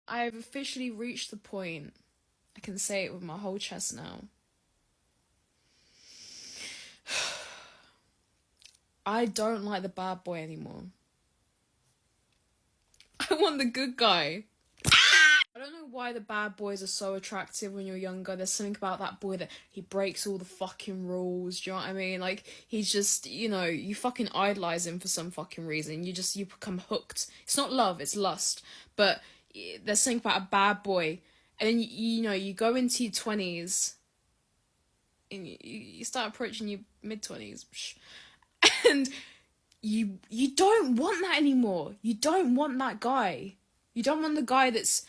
I've officially reached the point, I can say it with my whole chest now. I don't like the bad boy anymore. I want the good guy. I don't know why the bad boys are so attractive when you're younger. There's something about that boy that he breaks all the fucking rules. Do you know what I mean? Like, he's just, you fucking idolize him for some fucking reason. You become hooked. It's not love, it's lust. But there's something about a bad boy. And then, you go into your 20s and you start approaching your mid-20s. And you don't want that anymore. You don't want that guy. You don't want the guy that's...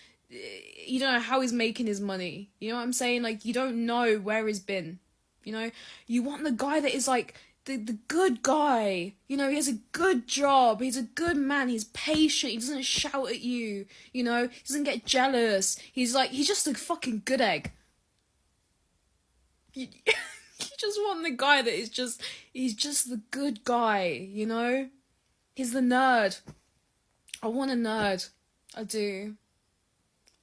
You don't know how he's making his money. You know what I'm saying? Like, you don't know where he's been. You want the guy that is like the good guy. He has a good job. He's a good man. He's patient. He doesn't shout at you. He doesn't get jealous. He's just a fucking good egg. You just want the guy that he's just the good guy. He's the nerd. I want a nerd. I do.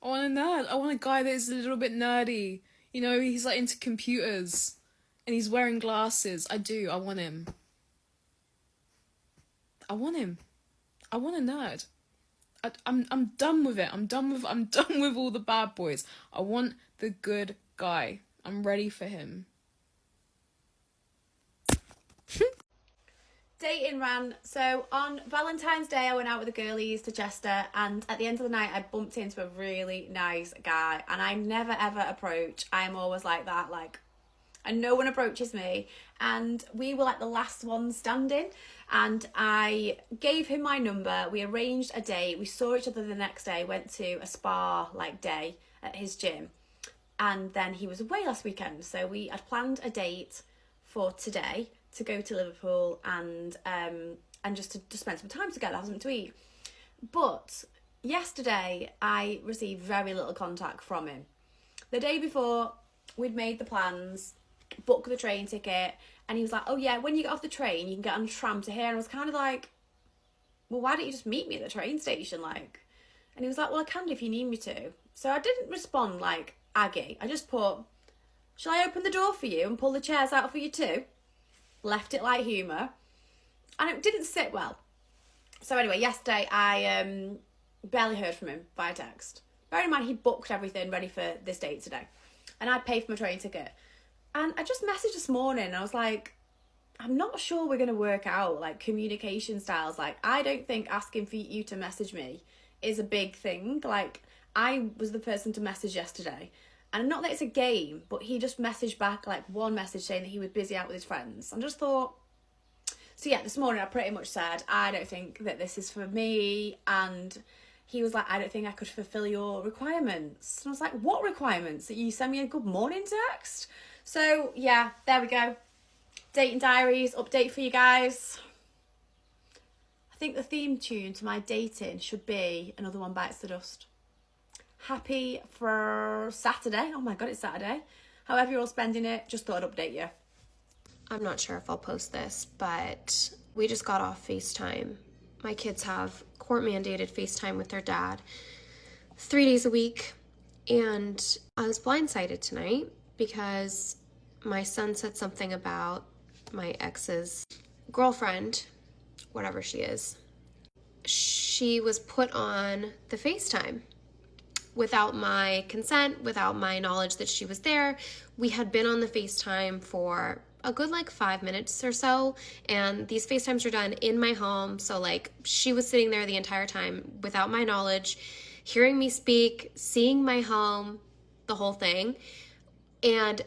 I want a nerd. I want a guy that is a little bit nerdy. He's like into computers. And he's wearing glasses. I do. I want him. I want him. I want a nerd. I'm done with it. I'm done with all the bad boys. I want the good guy. I'm ready for him. Dating rant. So on Valentine's Day I went out with the girlies to Chester, and at the end of the night I bumped into a really nice guy, and I never ever approach. I'm always like that, and no one approaches me, and we were like the last ones standing, and I gave him my number. We arranged a date. We saw each other the next day, went to a spa day at his gym, and then he was away last weekend, so we had planned a date for today to go to Liverpool and just to spend some time together, have something to eat. But yesterday I received very little contact from him. The day before, we'd made the plans, booked the train ticket, and he was like, oh yeah, when you get off the train you can get on a tram to here. And I was kind of like, well, why don't you just meet me at the train station? And he was like, well, I can if you need me to. So I didn't respond like Aggie. I just put, shall I open the door for you and pull the chairs out for you too? Left it like humour, and it didn't sit well. So anyway, yesterday I barely heard from him via text. Bear in mind, he booked everything ready for this date today, and I paid for my train ticket. And I just messaged this morning, and I was like, I'm not sure we're going to work out communication styles. I don't think asking for you to message me is a big thing. I was the person to message yesterday. And not that it's a game, but he just messaged back one message saying that he was busy out with his friends. And just thought, so yeah, this morning I pretty much said, I don't think that this is for me. And he was like, I don't think I could fulfill your requirements. And I was like, what requirements? That you send me a good morning text? So yeah, there we go. Dating diaries, update for you guys. I think the theme tune to my dating should be Another One Bites the Dust. Happy for Saturday. Oh my god, it's Saturday. However you're all spending it, just thought I'd update you. I'm not sure if I'll post this, but we just got off FaceTime. My kids have court-mandated FaceTime with their dad 3 days a week, and I was blindsided tonight because my son said something about my ex's girlfriend, whatever she is. She was put on the FaceTime without my consent, without my knowledge that she was there. We had been on the FaceTime for a good 5 minutes or so, and these FaceTimes are done in my home, so she was sitting there the entire time without my knowledge, hearing me speak, seeing my home, the whole thing, and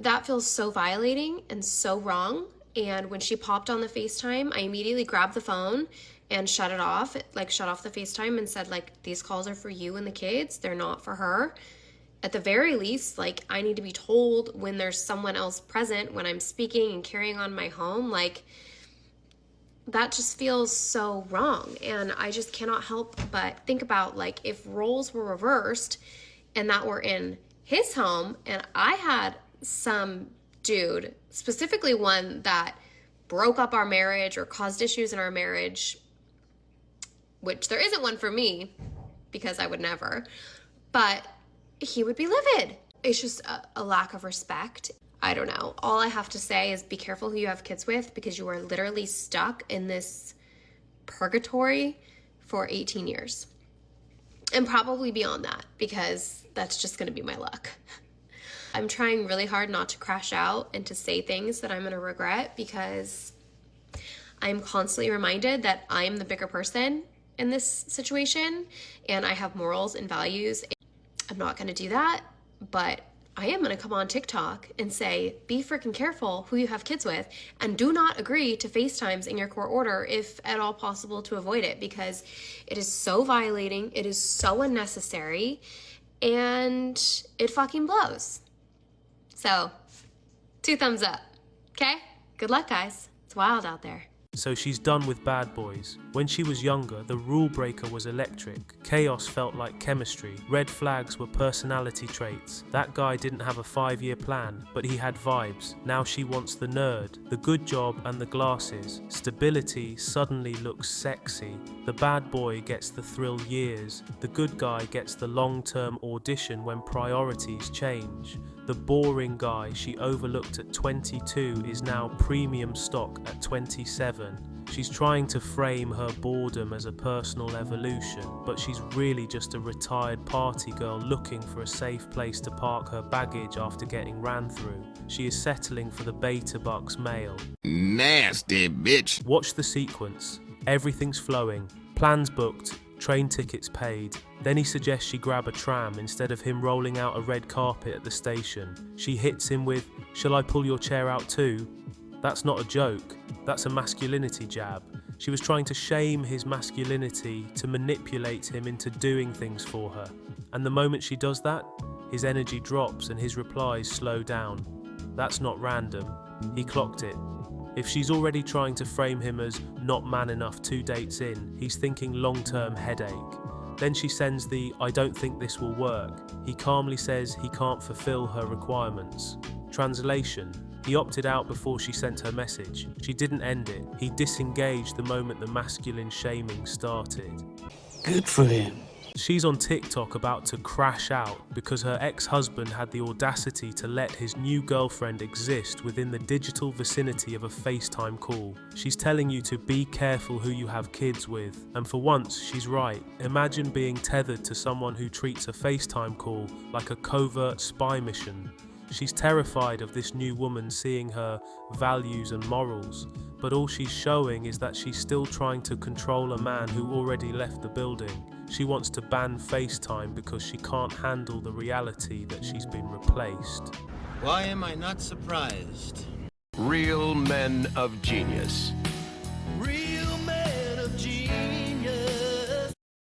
that feels so violating and so wrong. And when she popped on the FaceTime, I immediately grabbed the phone and shut it off, shut off the FaceTime and said, these calls are for you and the kids. They're not for her. At the very least, I need to be told when there's someone else present, when I'm speaking and carrying on my home. That just feels so wrong. And I just cannot help but think about, if roles were reversed and that were in his home and I had some dude, specifically one that broke up our marriage or caused issues in our marriage, which there isn't one for me, because I would never. But he would be livid. It's just a lack of respect. I don't know. All I have to say is be careful who you have kids with, because you are literally stuck in this purgatory for 18 years. And probably beyond that, because that's just going to be my luck. I'm trying really hard not to crash out and to say things that I'm going to regret, because I'm constantly reminded that I'm the bigger person in this situation and I have morals and values. I'm not going to do that, but I am going to come on TikTok and say, be freaking careful who you have kids with, and do not agree to FaceTimes in your court order if at all possible to avoid it, because it is so violating, it is so unnecessary, and it fucking blows. So, 2 thumbs up, okay? Good luck, guys. It's wild out there. So she's done with bad boys. When she was younger, the rule breaker was electric. Chaos felt like chemistry. Red flags were personality traits. That guy didn't have a 5-year plan, but he had vibes. Now she wants the nerd, the good job and the glasses. Stability suddenly looks sexy. The bad boy gets the thrill years. The good guy gets the long-term audition when priorities change. The boring guy she overlooked at 22 is now premium stock at 27. She's trying to frame her boredom as a personal evolution, but she's really just a retired party girl looking for a safe place to park her baggage after getting ran through. She is settling for the beta bucks male. Nasty bitch. Watch the sequence. Everything's flowing. Plans booked. Train tickets paid. Then he suggests she grab a tram instead of him rolling out a red carpet at the station. She hits him with, "Shall I pull your chair out too?" That's not a joke. That's a masculinity jab. She was trying to shame his masculinity to manipulate him into doing things for her. And the moment she does that, his energy drops and his replies slow down. That's not random. He clocked it. If she's already trying to frame him as not man enough 2 dates in, he's thinking long-term headache. Then she sends the "I don't think this will work." He calmly says he can't fulfill her requirements. Translation: he opted out before she sent her message. She didn't end it. He disengaged the moment the masculine shaming started. Good for him. She's on TikTok about to crash out because her ex-husband had the audacity to let his new girlfriend exist within the digital vicinity of a FaceTime call. She's telling you to be careful who you have kids with, and for once she's right. Imagine being tethered to someone who treats a FaceTime call like a covert spy mission. She's terrified of this new woman seeing her values and morals, but all she's showing is that she's still trying to control a man who already left the building. She wants to ban FaceTime because she can't handle the reality that she's been replaced. Why am I not surprised? Real men of genius.